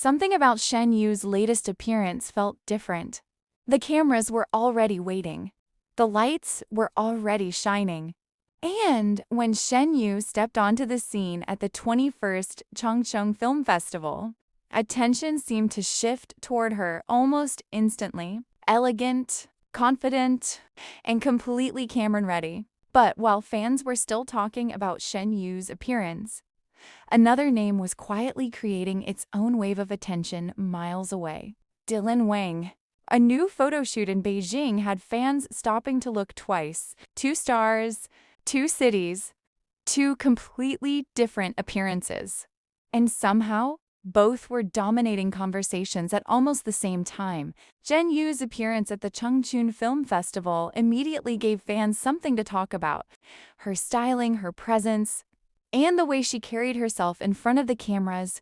something about Shen Yu's latest appearance felt different. The cameras were already waiting. The lights were already shining. And when Shen Yu stepped onto the scene at the 21st Changchun Film Festival, attention seemed to shift toward her almost instantly. Elegant, confident, and completely camera-ready. But while fans were still talking about Shen Yu's appearance, another name was quietly creating its own wave of attention miles away. Dylan Wang. A new photo shoot in Beijing had fans stopping to look twice. 2 stars, 2 cities, 2 completely different appearances. And somehow, both were dominating conversations at almost the same time. Shen Yu's appearance at the Changchun Film Festival immediately gave fans something to talk about. Her styling, her presence, and the way she carried herself in front of the cameras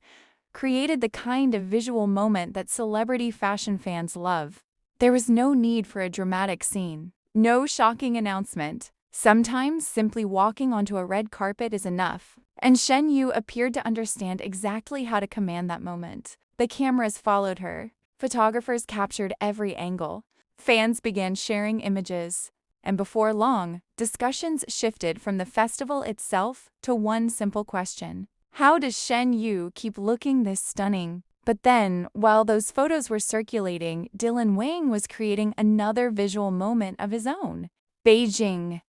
created the kind of visual moment that celebrity fashion fans love. There was no need for a dramatic scene, no shocking announcement. Sometimes simply walking onto a red carpet is enough, and Shen Yu appeared to understand exactly how to command that moment. The cameras followed her. Photographers captured every angle. Fans began sharing images. And before long, discussions shifted from the festival itself to one simple question. How does Shen Yu keep looking this stunning? But then, while those photos were circulating, Dylan Wang was creating another visual moment of his own. Beijing.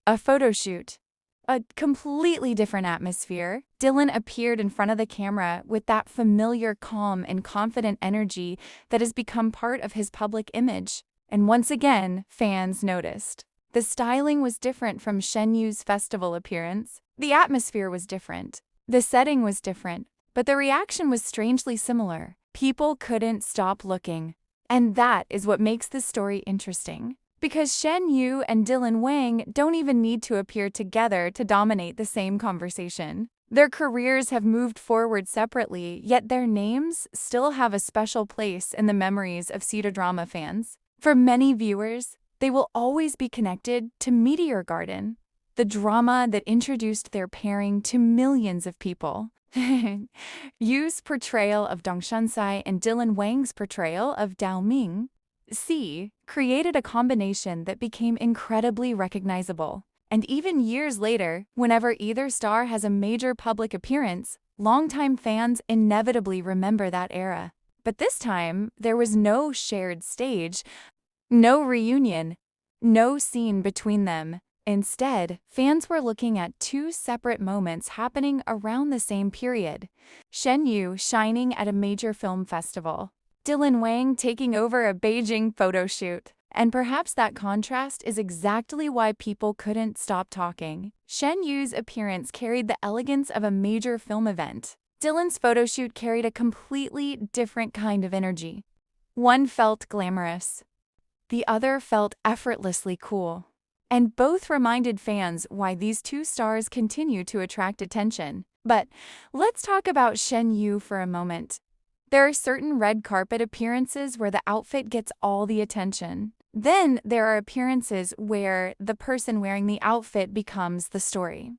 A photo shoot. A completely different atmosphere. Dylan appeared in front of the camera with that familiar calm and confident energy that has become part of his public image. And once again, fans noticed. The styling was different from Shen Yu's festival appearance. The atmosphere was different. The setting was different, but the reaction was strangely similar. People couldn't stop looking. And that is what makes this story interesting. Because Shen Yu and Dylan Wang don't even need to appear together to dominate the same conversation. Their careers have moved forward separately, yet their names still have a special place in the memories of pseudodrama fans. For many viewers, they will always be connected to Meteor Garden, the drama that introduced their pairing to millions of people. Yu's portrayal of Dong Shansai and Dylan Wang's portrayal of Dao Ming created a combination that became incredibly recognizable. And even years later, whenever either star has a major public appearance, longtime fans inevitably remember that era. But this time, there was no shared stage, no reunion, no scene between them. Instead, fans were looking at 2 separate moments happening around the same period. Shen Yu shining at a major film festival. Dylan Wang taking over a Beijing photo shoot. And perhaps that contrast is exactly why people couldn't stop talking. Shen Yu's appearance carried the elegance of a major film event. Dylan's photo shoot carried a completely different kind of energy. One felt glamorous. The other felt effortlessly cool. And both reminded fans why these 2 stars continue to attract attention. But let's talk about Shen Yu for a moment. There are certain red carpet appearances where the outfit gets all the attention. Then there are appearances where the person wearing the outfit becomes the story.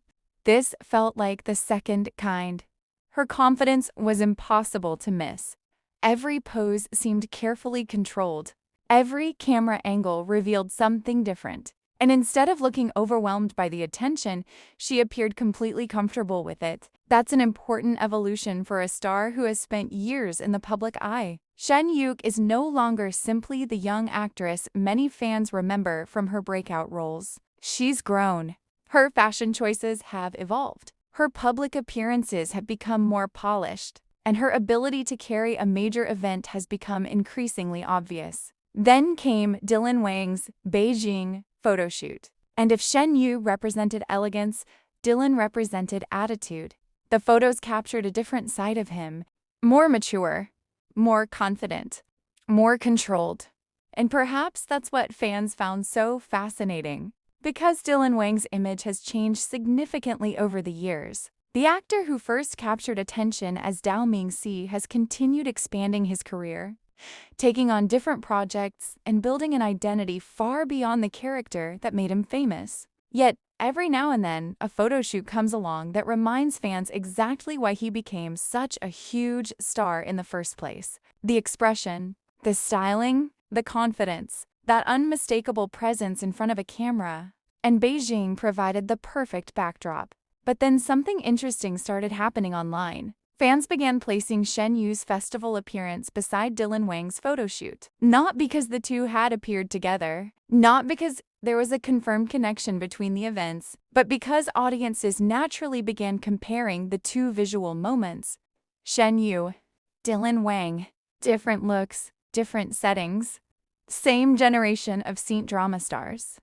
This felt like the second kind. Her confidence was impossible to miss. Every pose seemed carefully controlled. Every camera angle revealed something different. And instead of looking overwhelmed by the attention, she appeared completely comfortable with it. That's an important evolution for a star who has spent years in the public eye. Shen Yu is no longer simply the young actress many fans remember from her breakout roles. She's grown. Her fashion choices have evolved. Her public appearances have become more polished, and her ability to carry a major event has become increasingly obvious. Then came Dylan Wang's Beijing photo shoot. And if Shen Yu represented elegance, Dylan represented attitude. The photos captured a different side of him, more mature, more confident, more controlled. And perhaps that's what fans found so fascinating. Because Dylan Wang's image has changed significantly over the years, the actor who first captured attention as Dao Ming has continued expanding his career, taking on different projects and building an identity far beyond the character that made him famous. Yet, every now and then, a photo shoot comes along that reminds fans exactly why he became such a huge star in the first place. The expression, the styling, the confidence, that unmistakable presence in front of a camera. And Beijing provided the perfect backdrop. But then something interesting started happening online. Fans began placing Shen Yu's festival appearance beside Dylan Wang's photo shoot. Not because the two had appeared together, not because there was a confirmed connection between the events, but because audiences naturally began comparing the two visual moments. Shen Yu, Dylan Wang, different looks, different settings, same generation of scene drama stars.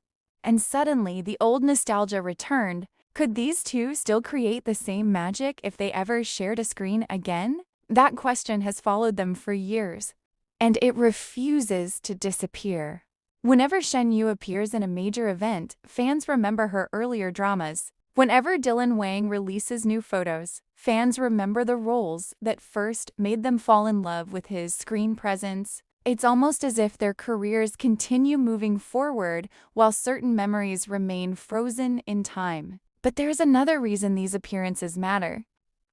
And suddenly the old nostalgia returned. Could these two still create the same magic if they ever shared a screen again? That question has followed them for years, and it refuses to disappear. Whenever Shen Yu appears in a major event, fans remember her earlier dramas. Whenever Dylan Wang releases new photos, fans remember the roles that first made them fall in love with his screen presence. It's almost as if their careers continue moving forward while certain memories remain frozen in time. But there's another reason these appearances matter.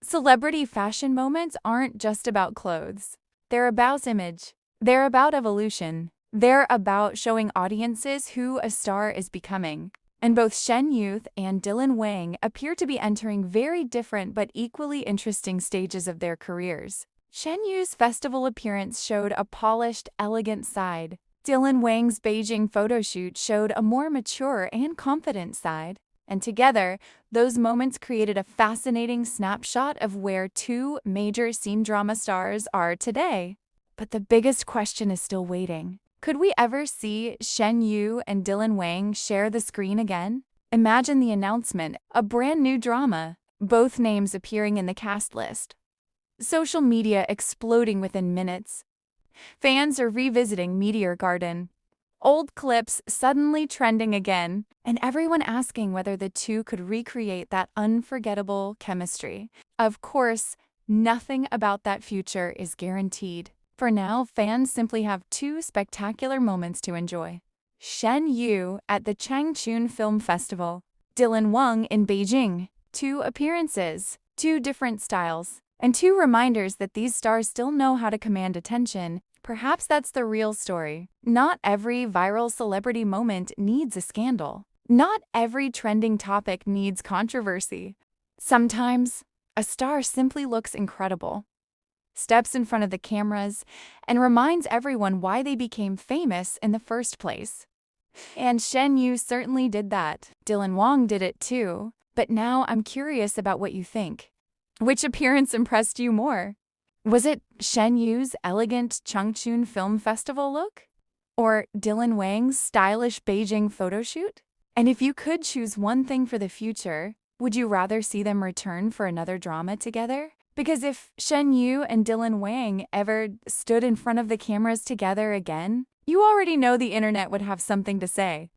Celebrity fashion moments aren't just about clothes. They're about image. They're about evolution. They're about showing audiences who a star is becoming. And both Shen Yu and Dylan Wang appear to be entering very different but equally interesting stages of their careers. Shen Yu's festival appearance showed a polished, elegant side. Dylan Wang's Beijing photoshoot showed a more mature and confident side. And together, those moments created a fascinating snapshot of where two major scene drama stars are today. But the biggest question is still waiting. Could we ever see Shen Yu and Dylan Wang share the screen again? Imagine the announcement, a brand new drama, both names appearing in the cast list. Social media exploding within minutes. Fans are revisiting Meteor Garden. Old clips suddenly trending again, and everyone asking whether the two could recreate that unforgettable chemistry. Of course, nothing about that future is guaranteed. For now, fans simply have two spectacular moments to enjoy. Shen Yu at the Changchun Film Festival, Dylan Wang in Beijing. Two appearances, two different styles, and two reminders that these stars still know how to command attention. Perhaps that's the real story. Not every viral celebrity moment needs a scandal. Not every trending topic needs controversy. Sometimes, a star simply looks incredible, steps in front of the cameras, and reminds everyone why they became famous in the first place. And Shen Yu certainly did that. Dylan Wang did it too. But now I'm curious about what you think. Which appearance impressed you more? Was it Shen Yu's elegant Changchun Film Festival look? Or Dylan Wang's stylish Beijing photoshoot? And if you could choose one thing for the future, would you rather see them return for another drama together? Because if Shen Yu and Dylan Wang ever stood in front of the cameras together again, you already know the internet would have something to say.